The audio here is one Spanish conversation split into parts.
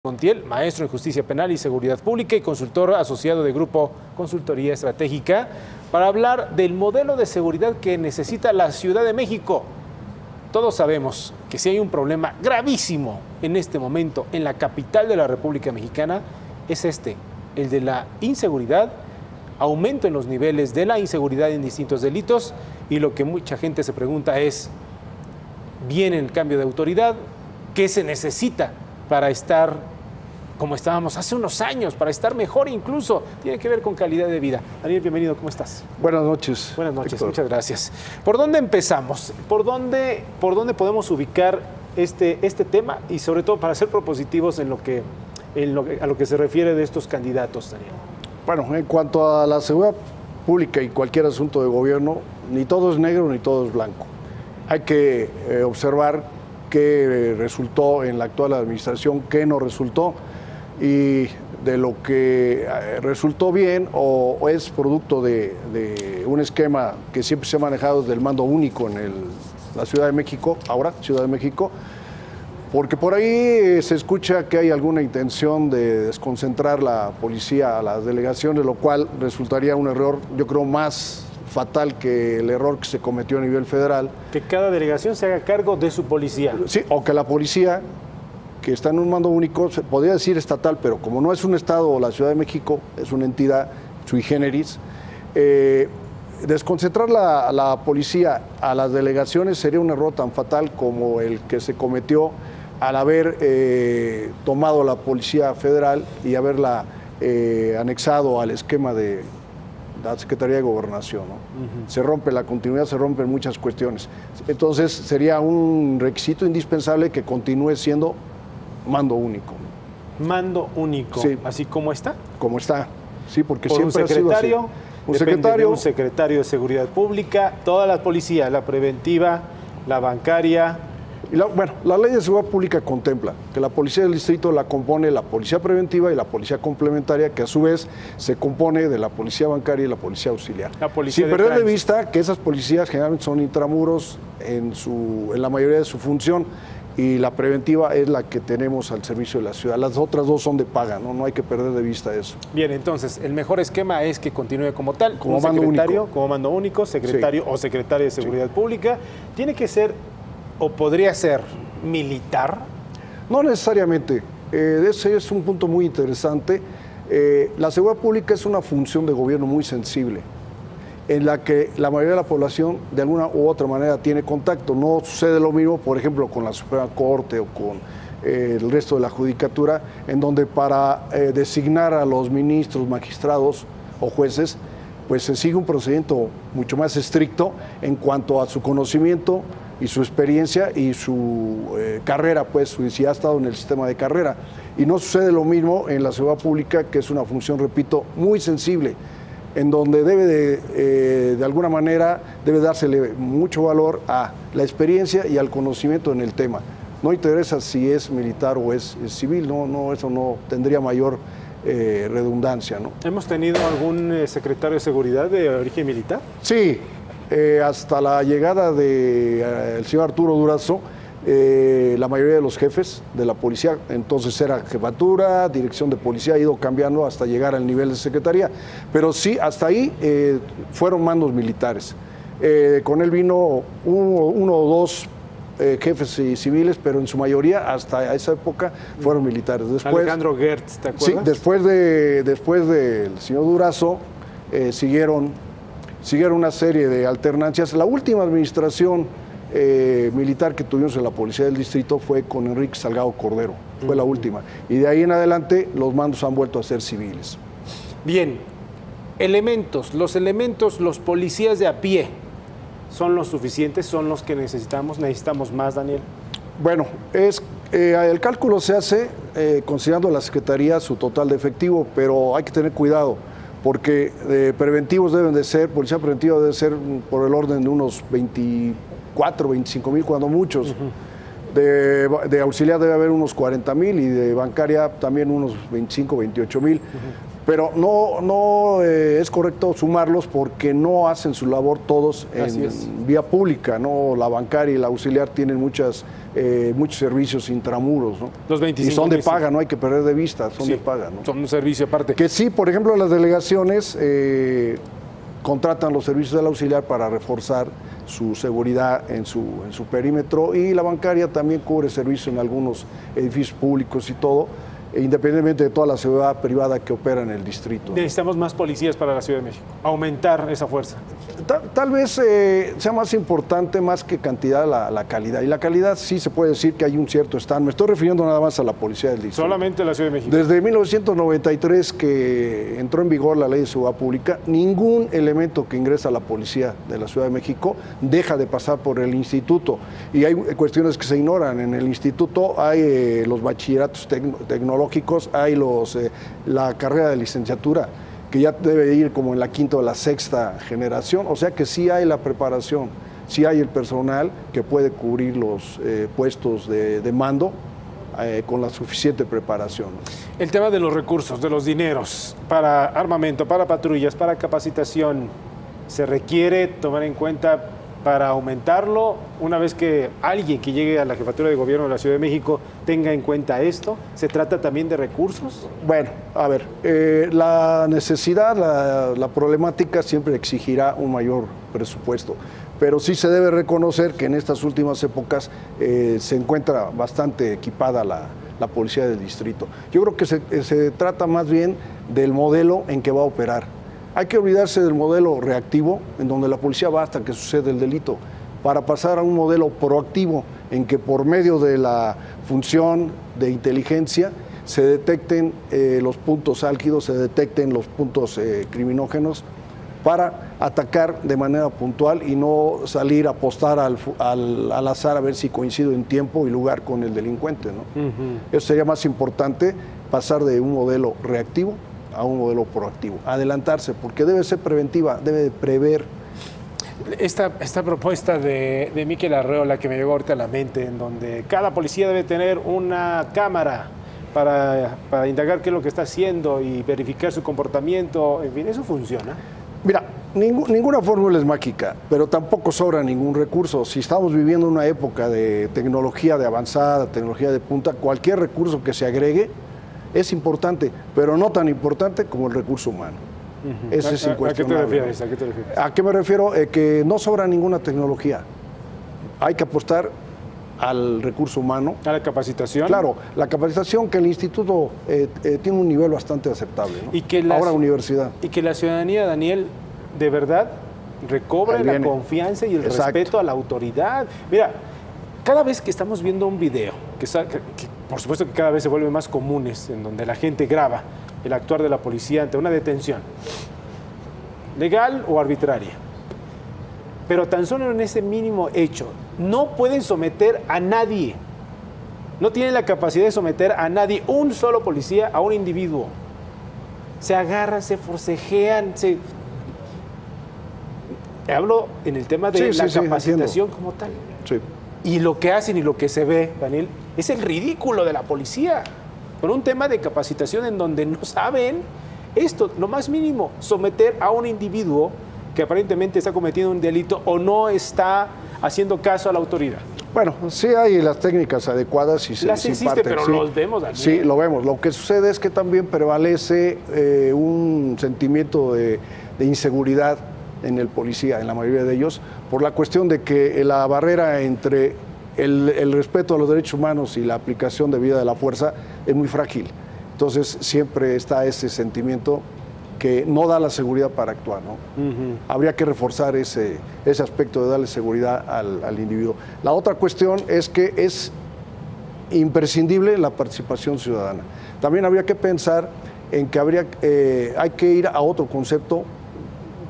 Montiel, maestro en Justicia Penal y Seguridad Pública y consultor asociado de Grupo Consultoría Estratégica, para hablar del modelo de seguridad que necesita la Ciudad de México. Todos sabemos que si hay un problema gravísimo en este momento en la capital de la República Mexicana, es el de la inseguridad, aumento en los niveles de la inseguridad en distintos delitos, y lo que mucha gente se pregunta es, ¿viene el cambio de autoridad? ¿Qué se necesita para estar como estábamos hace unos años, para estar mejor incluso? Tiene que ver con calidad de vida. Daniel, bienvenido, ¿cómo estás? Buenas noches. Buenas noches, Héctor. Muchas gracias. ¿Por dónde empezamos? ¿Por dónde podemos ubicar este tema? Y sobre todo para ser propositivos a lo que se refiere de estos candidatos, Daniel. Bueno, en cuanto a la seguridad pública y cualquier asunto de gobierno, ni todo es negro ni todo es blanco. Hay que observar qué resultó en la actual administración, qué no resultó, y de lo que resultó bien o es producto de un esquema que siempre se ha manejado del mando único en la Ciudad de México, ahora Ciudad de México, porque por ahí se escucha que hay alguna intención de desconcentrar la policía a las delegaciones, lo cual resultaría un error, yo creo, más fatal que el error que se cometió a nivel federal. Que cada delegación se haga cargo de su policía. Sí, o que la policía, que está en un mando único, se podría decir estatal, pero como no es un estado o la Ciudad de México, es una entidad sui generis, desconcentrar la policía a las delegaciones sería un error tan fatal como el que se cometió al haber tomado la Policía Federal y haberla anexado al esquema de la Secretaría de Gobernación, ¿no? Se rompe la continuidad, se rompen muchas cuestiones. Entonces sería un requisito indispensable que continúe siendo mando único. Mando único, sí. Así como está. Como está, sí, porque Por siempre un secretario, ha sido así. de un secretario de Seguridad Pública, toda la policía, la preventiva, la bancaria. Y la ley de seguridad pública contempla que la policía del distrito la compone la policía preventiva y la policía complementaria, que a su vez se compone de la policía bancaria y la policía auxiliar. La policía Sin perder de vista que esas policías generalmente son intramuros en la mayoría de su función, y la preventiva es la que tenemos al servicio de la ciudad. Las otras dos son de paga, no hay que perder de vista eso. Bien, entonces el mejor esquema es que continúe como tal, como un mando secretario, único. Como mando único, secretario, sí, o secretaria de Seguridad, sí, Pública. Tiene que ser, o podría ser, militar. No necesariamente. Ese es un punto muy interesante. La seguridad pública es una función de gobierno muy sensible, en la que la mayoría de la población de alguna u otra manera tiene contacto. No sucede lo mismo, por ejemplo, con la Suprema Corte o con el resto de la judicatura, en donde para designar a los ministros, magistrados o jueces, pues se sigue un procedimiento mucho más estricto en cuanto a su conocimiento y su experiencia y su carrera, pues si ha estado en el sistema de carrera. Y no sucede lo mismo en la seguridad pública, que es una función, repito, muy sensible, en donde debe de alguna manera, debe dársele mucho valor a la experiencia y al conocimiento en el tema. No interesa si es militar o es civil, eso no tendría mayor redundancia, ¿no? ¿Hemos tenido algún secretario de seguridad de origen militar? Sí, hasta la llegada del señor Arturo Durazo, la mayoría de los jefes de la policía, entonces era jefatura, dirección de policía, ha ido cambiando hasta llegar al nivel de secretaría, pero sí, hasta ahí fueron mandos militares. Con él vino uno o dos jefes civiles, pero en su mayoría hasta esa época fueron militares. Después, Alejandro Gertz, ¿te acuerdas? Sí, después del señor Durazo siguieron una serie de alternancias. La última administración militar que tuvimos en la Policía del Distrito fue con Enrique Salgado Cordero, fue la última. Y de ahí en adelante los mandos han vuelto a ser civiles. Bien, los policías de a pie, ¿son los suficientes? ¿Son los que necesitamos? ¿Necesitamos más, Daniel? Bueno, el cálculo se hace considerando la Secretaría su total de efectivo, pero hay que tener cuidado, porque preventivos deben de ser, policía preventiva debe ser por el orden de unos 24, 25 mil, cuando muchos. De auxiliar debe haber unos 40 mil y de bancaria también unos 25, 28 mil. pero no es correcto sumarlos porque no hacen su labor todos en vía pública, ¿no? La bancaria y la auxiliar tienen muchos servicios intramuros, ¿no? Los 25 y son de paga, no hay que perder de vista, son de paga, ¿no? Son un servicio aparte. Que sí, por ejemplo, las delegaciones contratan los servicios del auxiliar para reforzar su seguridad en su perímetro, y la bancaria también cubre servicios en algunos edificios públicos y todo, independientemente de toda la seguridad privada que opera en el distrito. Necesitamos más policías para la Ciudad de México, aumentar esa fuerza. Tal vez sea más importante, más que cantidad, la calidad. Y la calidad sí se puede decir que hay un cierto stand. Me estoy refiriendo nada más a la policía del distrito. Solamente la Ciudad de México. Desde 1993, que entró en vigor la Ley de Seguridad Pública, ningún elemento que ingresa a la policía de la Ciudad de México deja de pasar por el instituto. Y hay cuestiones que se ignoran. En el instituto hay los bachilleratos tecnológicos, hay la carrera de licenciatura, que ya debe ir como en la quinta o la sexta generación, o sea que sí hay la preparación, sí hay el personal que puede cubrir los puestos de mando con la suficiente preparación. El tema de los recursos, de los dineros, para armamento, para patrullas, para capacitación, ¿se requiere tomar en cuenta para aumentarlo una vez que alguien que llegue a la jefatura de gobierno de la Ciudad de México tenga en cuenta esto? ¿Se trata también de recursos? Bueno, a ver, la necesidad, la problemática siempre exigirá un mayor presupuesto, pero sí se debe reconocer que en estas últimas épocas se encuentra bastante equipada la policía del distrito. Yo creo que se trata más bien del modelo en que va a operar. Hay que olvidarse del modelo reactivo, en donde la policía va hasta que sucede el delito, para pasar a un modelo proactivo, en que por medio de la función de inteligencia se detecten los puntos álgidos, se detecten los puntos criminógenos, para atacar de manera puntual y no salir a apostar al azar a ver si coincido en tiempo y lugar con el delincuente, ¿no? Eso sería más importante, pasar de un modelo reactivo a un modelo proactivo, adelantarse, porque debe ser preventiva, debe de prever. Esta propuesta de Miquel Arreola, que me llegó ahorita a la mente, en donde cada policía debe tener una cámara para indagar qué es lo que está haciendo y verificar su comportamiento, en fin, ¿eso funciona? Mira, ninguna fórmula es mágica, pero tampoco sobra ningún recurso. Si estamos viviendo una época de tecnología de avanzada, tecnología de punta, cualquier recurso que se agregue es importante, pero no tan importante como el recurso humano. Ese es incuestionable. ¿A qué te refieres? ¿A qué te refieres? ¿A qué me refiero? Que no sobra ninguna tecnología. Hay que apostar al recurso humano. ¿A la capacitación? Claro, la capacitación, que el instituto tiene un nivel bastante aceptable, ¿no? Y que ahora universidad. Y que la ciudadanía, Daniel, de verdad recobre la confianza y el respeto a la autoridad. Mira, cada vez que estamos viendo un video, que por supuesto que cada vez se vuelven más comunes, en donde la gente graba el actuar de la policía ante una detención, legal o arbitraria, pero tan solo en ese mínimo hecho, no pueden someter a nadie, no tienen la capacidad de someter a nadie, un solo policía, a un individuo. Se agarran, se forcejean, Hablo en el tema de la capacitación como tal. Sí. Y lo que hacen y lo que se ve, Daniel, es el ridículo de la policía. Con un tema de capacitación en donde no saben esto, lo más mínimo, someter a un individuo que aparentemente está cometiendo un delito o no está haciendo caso a la autoridad. Bueno, sí hay las técnicas adecuadas y se las existe, pero sí, los vemos, Daniel. Sí, lo vemos. Lo que sucede es que también prevalece un sentimiento de inseguridad en el policía, en la mayoría de ellos, por la cuestión de que la barrera entre el respeto a los derechos humanos y la aplicación debida de la fuerza es muy frágil. Entonces siempre está ese sentimiento que no da la seguridad para actuar, ¿no? Habría que reforzar ese aspecto de darle seguridad al individuo. La otra cuestión es que es imprescindible la participación ciudadana. También habría que pensar en que hay que ir a otro concepto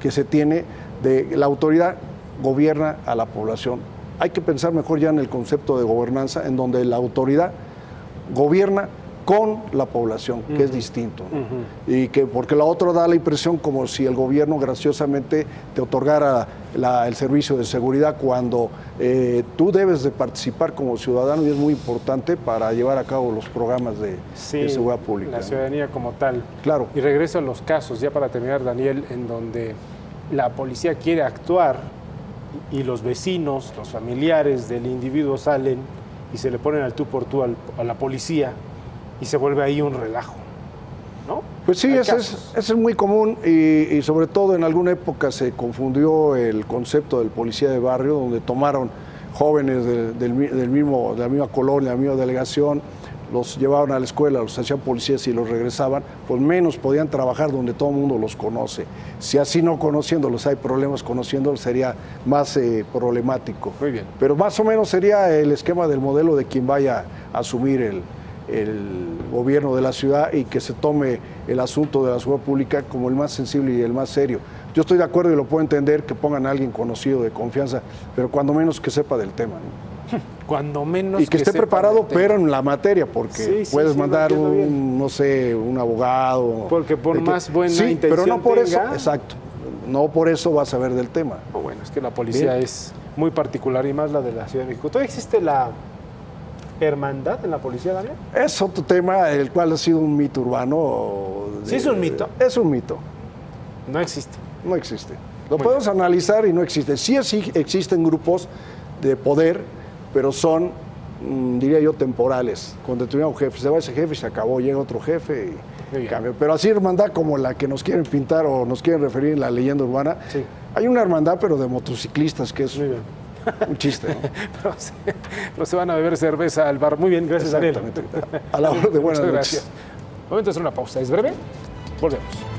que se tiene de la autoridad gobierna a la población. Hay que pensar mejor ya en el concepto de gobernanza, en donde la autoridad gobierna con la población, que es distinto, ¿no? Y que porque la otra da la impresión como si el gobierno graciosamente te otorgara el servicio de seguridad cuando tú debes de participar como ciudadano y es muy importante para llevar a cabo los programas de seguridad pública. La ciudadanía, ¿no?, como tal. Claro. Y regreso a los casos, ya para terminar, Daniel, en donde la policía quiere actuar y los vecinos, los familiares del individuo salen y se le ponen al tú por tú a la policía y se vuelve ahí un relajo, ¿no? Pues sí, eso es muy común y sobre todo en alguna época se confundió el concepto del policía de barrio, donde tomaron jóvenes de la misma colonia, de la misma delegación, los llevaban a la escuela, los hacían policías y los regresaban, pues menos podían trabajar donde todo el mundo los conoce. Si así no conociéndolos hay problemas, conociéndolos sería más problemático. Muy bien. Pero más o menos sería el esquema del modelo de quien vaya a asumir el gobierno de la ciudad y que se tome el asunto de la seguridad pública como el más sensible y el más serio. Yo estoy de acuerdo y lo puedo entender que pongan a alguien conocido de confianza, pero cuando menos que sepa del tema, ¿no? Cuando menos y que esté preparado, pero en la materia, porque puedes mandar no sé, un abogado. Porque por más buena intención pero no por tenga, eso, exacto, no por eso vas a saber del tema. Bueno, es que la policía es muy particular y más la de la Ciudad de México. ¿Todavía existe la hermandad en la policía, Daniel? Es otro tema, el cual ha sido un mito urbano. Sí, es un mito. Es un mito. No existe. No existe. Lo podemos analizar y no existe. Sí existen grupos de poder, pero son, diría yo, temporales. Cuando tuviera un jefe, se va ese jefe y se acabó, llega otro jefe y cambia. Pero así hermandad como la que nos quieren pintar o nos quieren referir en la leyenda urbana, hay una hermandad pero de motociclistas que es un chiste, ¿no? pero se van a beber cerveza al bar. Muy bien, gracias, Daniel. A la hora de buenas noches. Gracias. Momento de hacer una pausa. ¿Es breve? Volvemos.